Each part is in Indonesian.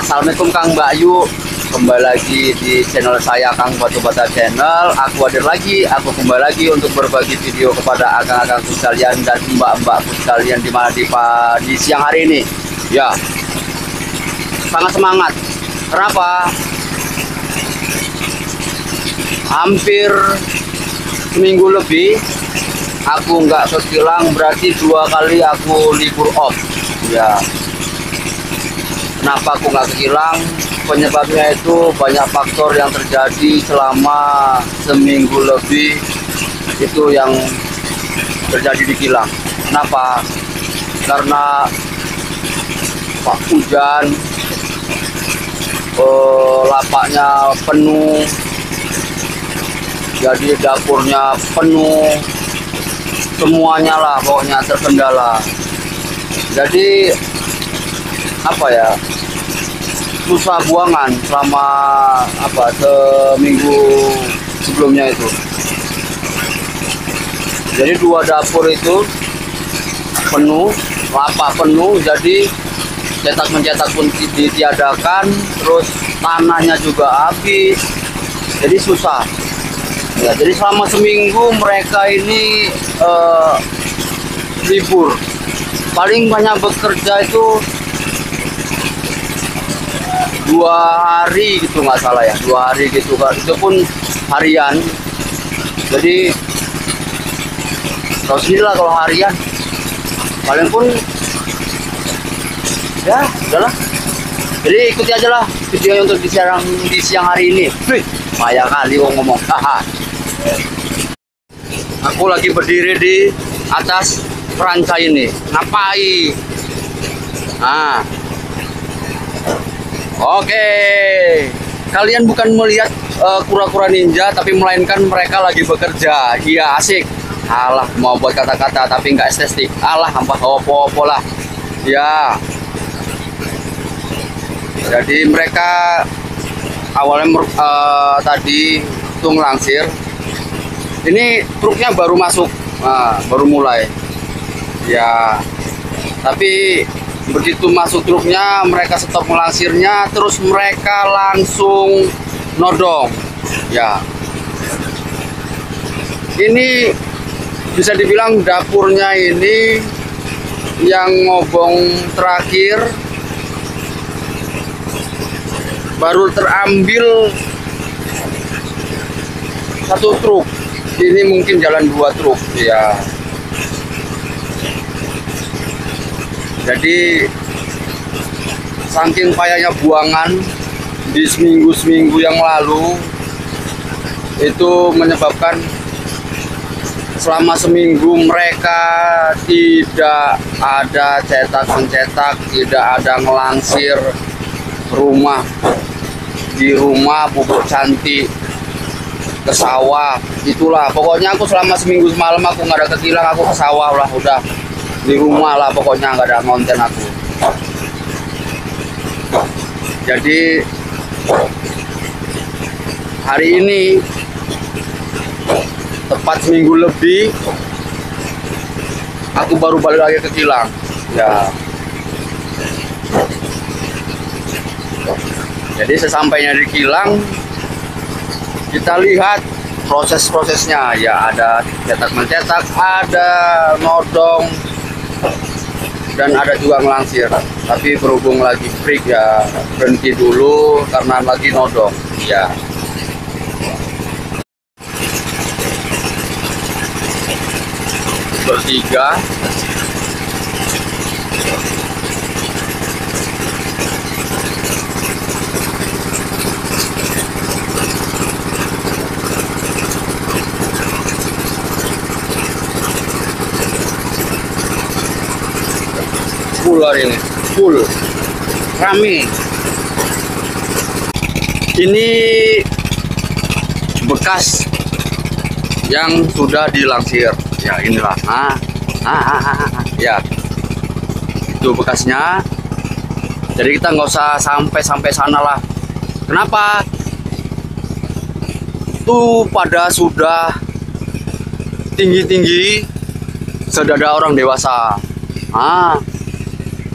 Assalamualaikum Kang Bayu, kembali lagi di channel saya Kang Batu Bata Channel. Aku hadir lagi, aku kembali lagi untuk berbagi video kepada akang-akangku sekalian dan mbak-mbakku sekalian di siang hari ini. Ya, sangat semangat. Kenapa? Hampir seminggu lebih aku nggak ke kilang, berarti 2 kali aku libur off. Ya. Kenapa aku nggak ke kilang? Penyebabnya itu banyak faktor yang terjadi selama seminggu lebih itu yang terjadi di kilang. Kenapa? Karena pak hujan, lapaknya penuh, jadi dapurnya penuh, semuanya lah pokoknya terkendala. Jadi apa ya, susah buangan selama seminggu sebelumnya itu. Jadi 2 dapur itu penuh, lapak penuh, jadi cetak mencetak pun ditiadakan, terus tanahnya juga habis, jadi susah ya. Jadi selama seminggu mereka ini libur, paling banyak bekerja itu 2 hari gitu, nggak salah ya, 2 hari gitu kan, itu pun harian. Jadi terus inilah kalau harian paling pun ya udahlah. Jadi ikuti aja lah videonya untuk di siang hari ini. Wih, payah kali kok ngomong. Aku lagi berdiri di atas perantai ini, ngapain? Nah, oke, kalian bukan melihat kura-kura ninja, tapi melainkan mereka lagi bekerja. Iya, asik. Alah, mau buat kata-kata tapi nggak estetik. Alah, hampah opo-opo lah. Ya. Jadi mereka awalnya tadi tuh ngelangsir. Ini truknya baru masuk, baru mulai. Ya, tapi begitu masuk truknya mereka stop melangsirnya, terus mereka langsung nodong. Ya, ini bisa dibilang dapurnya ini yang ngobong terakhir baru terambil 1 truk. Ini mungkin jalan 2 truk ya. Jadi saking payahnya buangan di seminggu yang lalu, itu menyebabkan selama seminggu mereka tidak ada cetak mencetak, tidak ada ngelangsir rumah. Di rumah pupuk cantik, ke sawah, itulah pokoknya. Aku selama seminggu semalam aku nggak ada ke kilang, aku ke sawah lah, udah di rumah lah pokoknya, nggak ada konten aku. Jadi hari ini tepat seminggu lebih aku baru balik lagi ke kilang ya. Jadi sesampainya di kilang kita lihat proses-prosesnya ya, ada cetak mencetak, ada nodong, dan ada juga ngelangsir. Tapi berhubung lagi break ya, berhenti dulu karena lagi nodong ya. Bertiga full hari ini, full rame. Ini bekas yang sudah dilangsir ya, inilah. Ya, itu bekasnya. Jadi kita nggak usah sampai sana lah. Kenapa? Tuh pada sudah tinggi-tinggi sedada orang dewasa.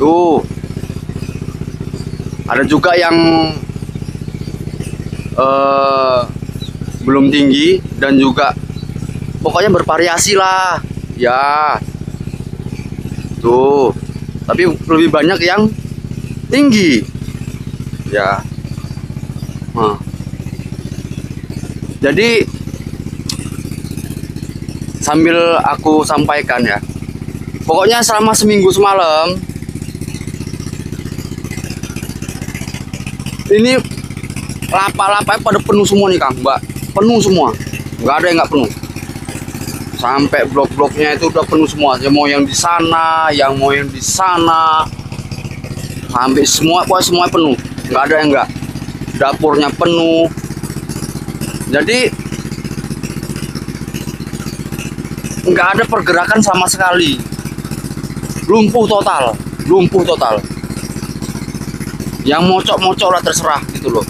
Tuh Ada juga yang belum tinggi dan juga pokoknya bervariasi lah ya tuh, tapi lebih banyak yang tinggi ya. Jadi sambil aku sampaikan ya, pokoknya selama seminggu semalam ini lapak-lapaknya pada penuh semua nih Kang Mbak, penuh semua, nggak ada yang nggak penuh. Sampai blok-bloknya itu udah penuh semua, ya mau yang di sana, yang mau yang di sana, sampai semua, pokoknya semua penuh, nggak ada yang nggak. Dapurnya penuh, jadi nggak ada pergerakan sama sekali, lumpuh total, lumpuh total. Yang mocok-mocok lah terserah gitu loh.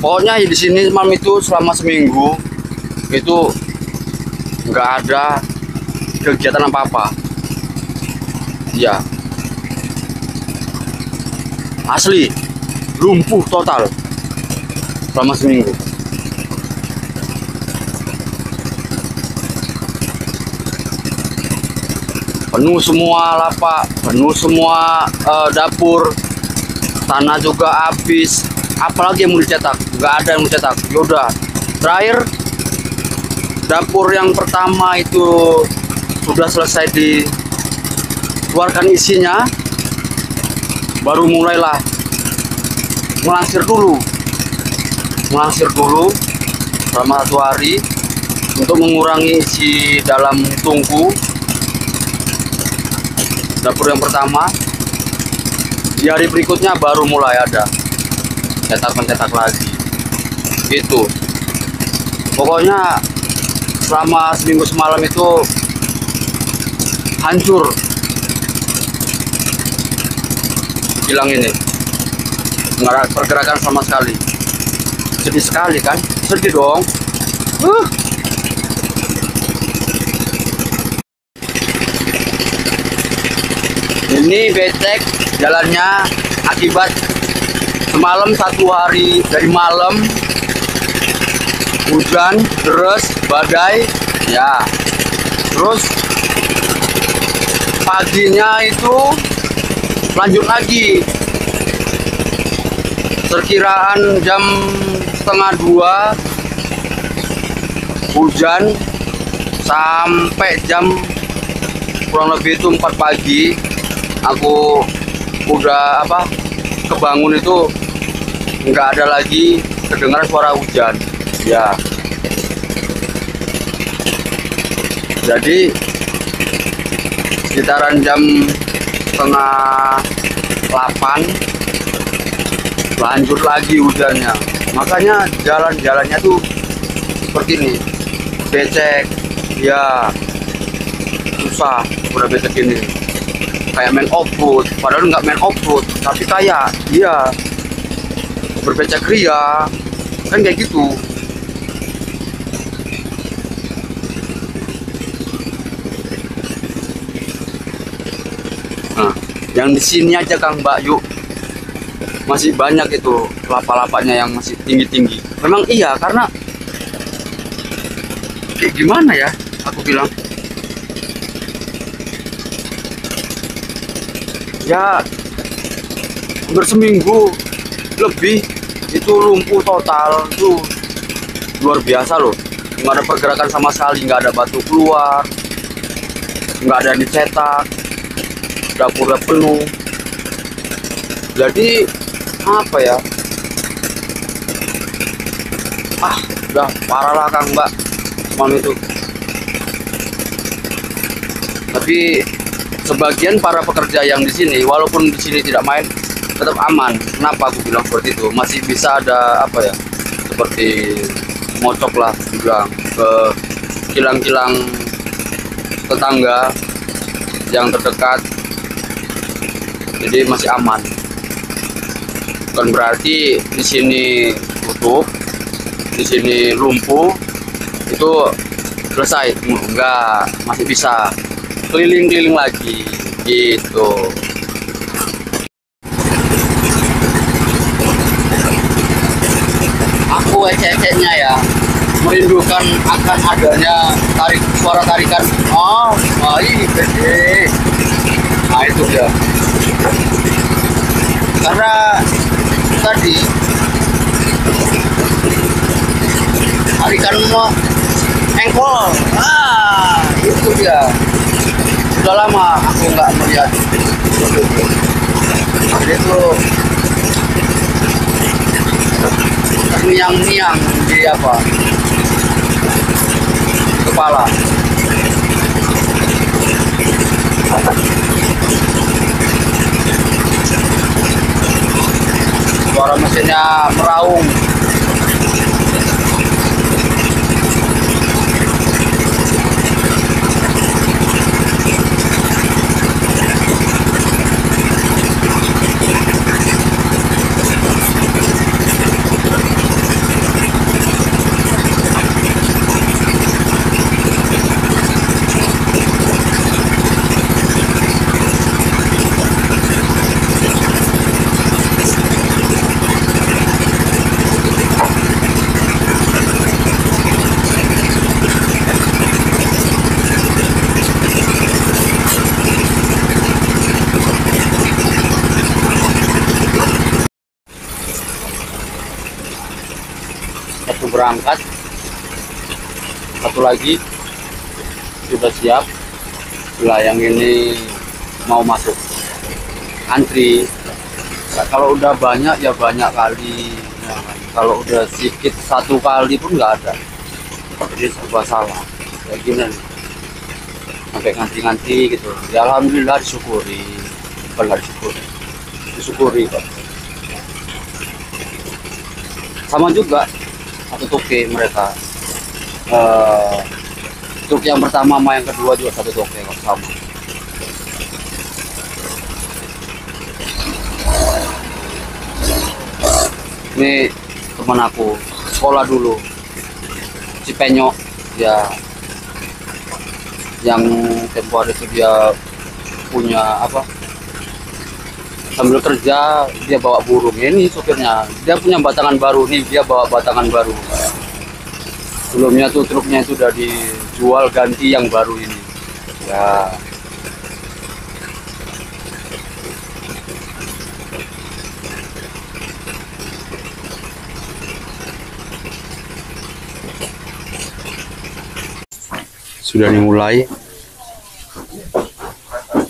Pokoknya di sini malam itu selama seminggu itu nggak ada kegiatan apa-apa. Ya, asli lumpuh total selama seminggu. Penuh semua lapak, penuh semua dapur, tanah juga habis. Apalagi yang mau dicetak, nggak ada yang mau dicetak. Yaudah, terakhir dapur yang pertama itu sudah selesai dikeluarkan isinya, baru mulailah melangsir dulu selama 1 hari untuk mengurangi isi dalam tungku. Dapur yang pertama, di hari berikutnya baru mulai ada cetak-mencetak lagi gitu. Pokoknya selama seminggu semalam itu hancur bilang ini, nggak ada pergerakan sama sekali. Sedih sekali kan, sedih dong. Ini becek jalannya akibat semalam 1 hari dari malam hujan deras badai ya, terus paginya itu lanjut lagi, perkiraan jam 1:30 hujan sampai jam kurang lebih itu 4 pagi. Aku udah kebangun itu nggak ada lagi kedengaran suara hujan ya. Jadi sekitaran jam 7:30 lanjut lagi hujannya. Makanya jalan-jalannya tuh seperti ini, becek ya, susah udah becek ini. Kayak main off-road, padahal nggak main off-road, tapi kayak iya berbecek ria kan kayak gitu. Nah, yang di sini aja Kang Mbak, yuk masih banyak itu lapak-lapaknya yang masih tinggi-tinggi. Memang iya, karena kayak gimana ya aku bilang ya, berseminggu lebih itu lumpuh total, tuh luar biasa loh. Nggak ada pergerakan sama sekali, nggak ada batu keluar, nggak ada yang dicetak, dapurnya penuh. Jadi apa ya, udah parah lah Kang Mbak malam itu. Tapi sebagian para pekerja yang di sini, walaupun di sini tidak main, tetap aman. Kenapa aku bilang seperti itu? Masih bisa ada seperti mocok lah, bilang ke kilang-kilang tetangga yang terdekat. Jadi masih aman. Bukan berarti di sini tutup, di sini lumpuh, itu selesai. Enggak, masih bisa keliling-keliling lagi gitu. ecek-eceknya ya, merindukan akan adanya suara tarikan. Oh, ini gede. Nah itu dia. Karena tadi tarikan engkol. Itu dia. Sudah lama aku nggak melihat itu niang-niang di apa kepala. Suara mesinnya meraung. Satu berangkat, satu lagi sudah siap. Lah yang ini mau masuk antri. Nah, kalau udah banyak ya banyak kali. Nah, kalau udah sedikit satu kali pun nggak ada. Jadi serba salah. Kayak gini nih. Sampai nganti-nganti gitu. Ya alhamdulillah disyukuri. Bukan disyukuri. Disyukuri Pak. Sama juga satu toke mereka. Truk yang pertama sama yang kedua juga satu toke sama. Ini teman aku sekolah dulu, Cipenyok ya, yang tempo hari itu dia punya apa, sambil kerja dia bawa burung. Ini sopirnya, dia punya batangan baru nih, dia bawa batangan baru. Sebelumnya tuh truknya itu udah dijual ganti yang baru ini ya. Sudah dimulai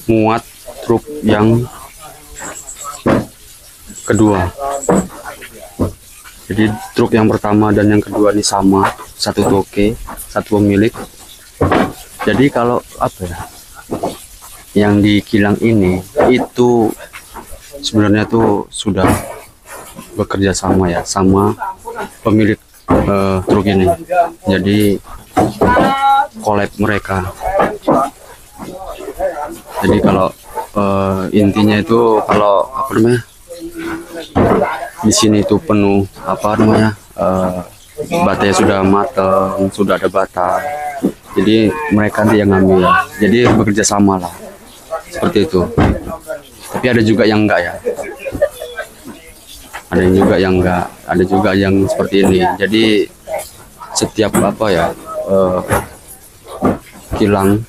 muat truk yang kedua. Jadi truk yang pertama dan yang kedua ini sama, satu toke, satu pemilik. Jadi kalau apa ya, yang di kilang ini itu sebenarnya tuh sudah bekerja sama ya, sama pemilik truk ini. Jadi collab mereka. Jadi kalau intinya itu kalau apa namanya, di sini itu penuh apa namanya, batanya sudah matang, sudah ada bata. Jadi mereka nanti yang ngambil. Jadi bekerja sama lah, seperti itu. Tapi ada juga yang enggak ya. Ada juga yang enggak, ada juga yang seperti ini. Jadi setiap apa ya, kilang,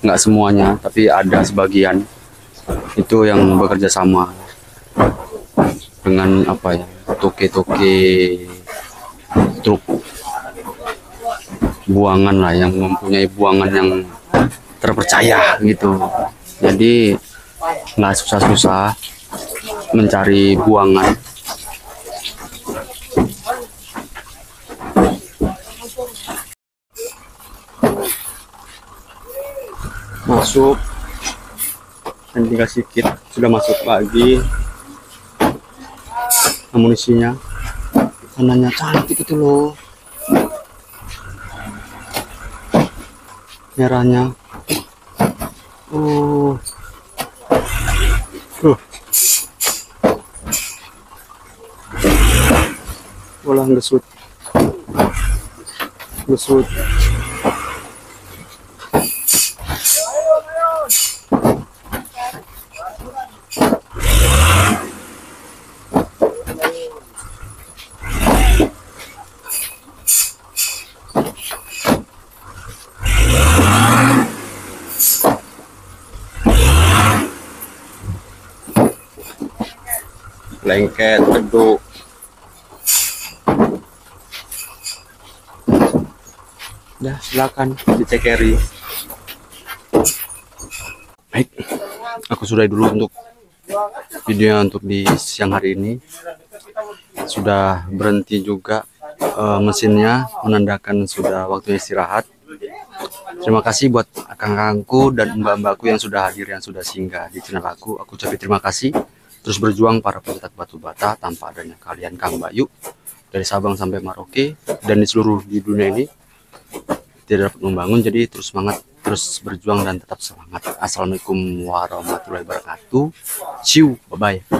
nggak semuanya, tapi ada sebagian itu yang bekerja sama dengan apa ya, toke-toke truk buangan lah, yang mempunyai buangan yang terpercaya gitu. Jadi nggak susah-susah mencari buangan. Masuk dan dikasih kit, sudah masuk lagi amunisinya. Warnanya cantik itu loh, merahnya. Olah gesut. lengket, keduk. Ya, silakan dicekeri. Baik, aku sudahi dulu untuk video untuk di siang hari ini. Sudah berhenti juga mesinnya, menandakan sudah waktunya istirahat. Terima kasih buat akang-akangku dan mbak-mbakku yang sudah hadir, yang sudah singgah di channel aku. Aku ucapkan terima kasih. Terus berjuang para pencetak batu bata, tanpa adanya kalian Kang Bayu dari Sabang sampai Merauke dan di seluruh di dunia ini tidak dapat membangun. Jadi terus semangat, terus berjuang dan tetap semangat. Assalamualaikum warahmatullahi wabarakatuh. See you, bye bye.